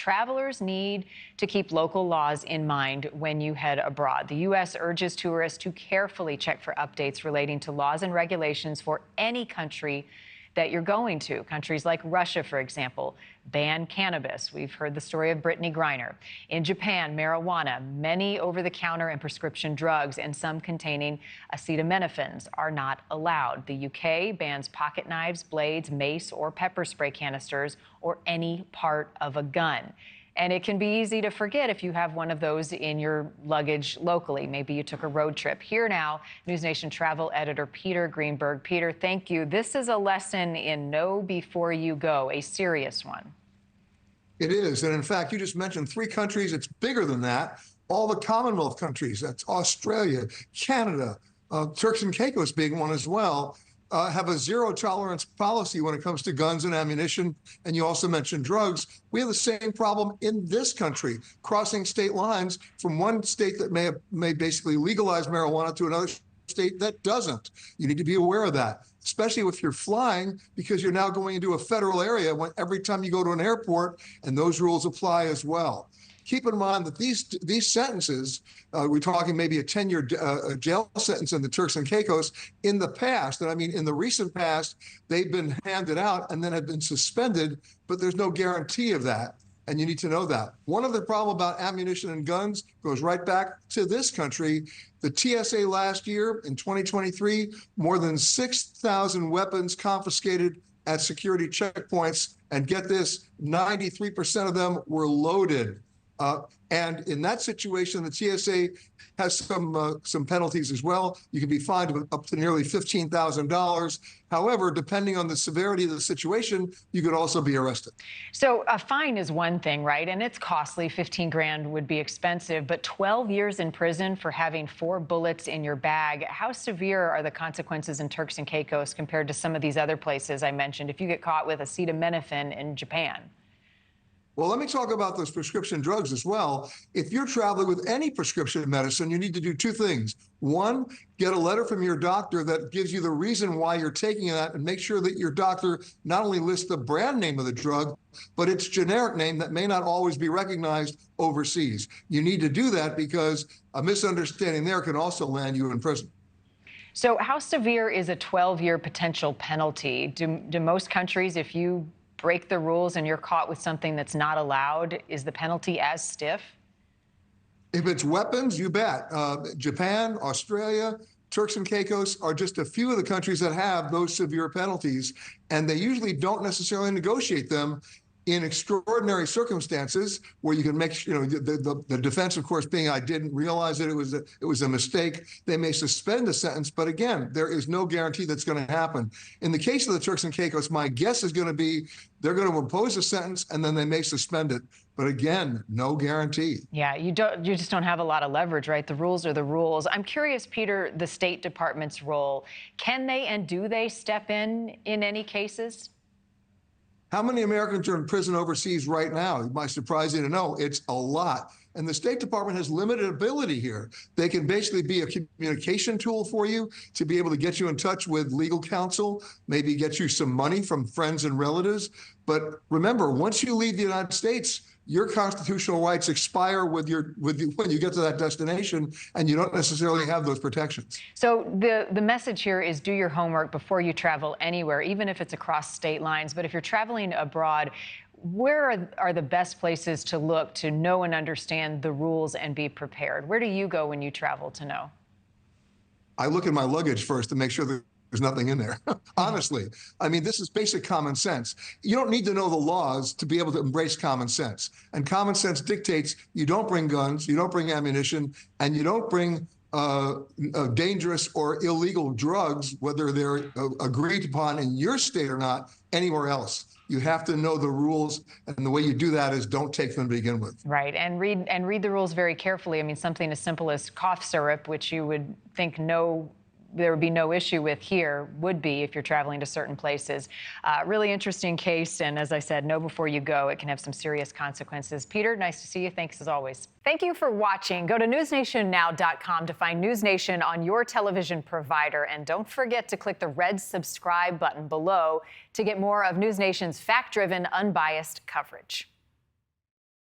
travelers need to keep local laws in mind when you head abroad. The U.S. urges tourists to carefully check for updates relating to laws and regulations for any country that you're going to. Countries like Russia, for example, ban cannabis. We've heard the story of Brittany Griner. In Japan, marijuana, many over-the-counter and prescription drugs, and some containing acetaminophen are not allowed. The UK bans pocket knives, blades, mace, or pepper spray canisters, or any part of a gun. And it can be easy to forget if you have one of those in your luggage locally. Maybe you took a road trip. Here now, NewsNation travel editor Peter Greenberg. Peter, thank you. This is a lesson in know before you go, a serious one. It is. And in fact, you just mentioned 3 countries. It's bigger than that. All the Commonwealth countries, that's Australia, Canada, Turks and Caicos being one as well, have a zero tolerance policy when it comes to guns and ammunition. And you also mentioned drugs. We have the same problem in this country, crossing state lines from one state that may basically legalize marijuana to another state that doesn't. You need to be aware of that, especially if you're flying, because you're now going into a federal area every time you go to an airport, and those rules apply as well. Keep in mind that these sentences, we're talking maybe a 10-year jail sentence in the Turks and Caicos. In the past, and I mean in the recent past, they've been handed out and then have been suspended, but there's no guarantee of that. And you need to know that. One of the problems about ammunition and guns goes right back to this country. The TSA last year, in 2023, more than 6,000 weapons confiscated at security checkpoints. And get this, 93% of them were loaded. And in that situation, the TSA has some penalties as well. You can be fined up to nearly $15,000. However, depending on the severity of the situation, you could also be arrested. So a fine is one thing, right? And it's costly. 15 grand would be expensive, but 12 years in prison for having 4 bullets in your bag. How severe are the consequences in Turks and Caicos compared to some of these other places I mentioned if you get caught with acetaminophen in Japan? Well, let me talk about those prescription drugs as well. If you're traveling with any prescription medicine, you need to do 2 things. 1, get a letter from your doctor that gives you the reason why you're taking that, and make sure that your doctor not only lists the brand name of the drug, but its generic name that may not always be recognized overseas. You need to do that because a misunderstanding there can also land you in prison. So how severe is a 12-year potential penalty? Do most countries, if you break the rules and you're caught with something that's not allowed, is the penalty as stiff? If it's weapons, you bet. Japan, Australia, Turks and Caicos are just a few of the countries that have those severe penalties, and they usually don't necessarily negotiate them in extraordinary circumstances where you can make, the defense, of course, being I didn't realize that it was a mistake. They may suspend the sentence, but again, there is no guarantee that's going to happen. In the case of the Turks and Caicos, my guess is going to be they're going to impose a sentence and then they may suspend it. But again, no guarantee. Yeah, you just don't have a lot of leverage, right? The rules are the rules. I'm curious, Peter, the State Department's role. Can they and do they step in any cases? How many Americans are in prison overseas right now? It might surprise you to know it's a lot. And the State Department has limited ability here. They can basically be a communication tool for you to be able to get you in touch with legal counsel, maybe get you some money from friends and relatives. But remember, once you leave the United States, your constitutional rights expire when you get to that destination, and you don't necessarily have those protections. So the message here is do your homework before you travel anywhere, even if it's across state lines. But if you're traveling abroad, where are the best places to look to know and understand the rules and be prepared? Where do you go when you travel to know? I look at my luggage first to make sure that there's nothing in there. Honestly, I mean, this is basic common sense. You don't need to know the laws to be able to embrace common sense. And common sense dictates you don't bring guns, you don't bring ammunition, and you don't bring dangerous or illegal drugs, whether they're agreed upon in your state or not, anywhere else. You have to know the rules, and the way you do that is don't take them to begin with. Right, and read the rules very carefully. I mean, something as simple as cough syrup, which you would think there would be no issue with here, would be if you're traveling to certain places. Really interesting case, and as I said, know before you go. It can have some serious consequences. Peter, nice to see you. Thanks as always. Thank you for watching. Go to newsnationnow.com to find NewsNation on your television provider, and don't forget to click the red subscribe button below to get more of NewsNation's fact-driven, unbiased coverage.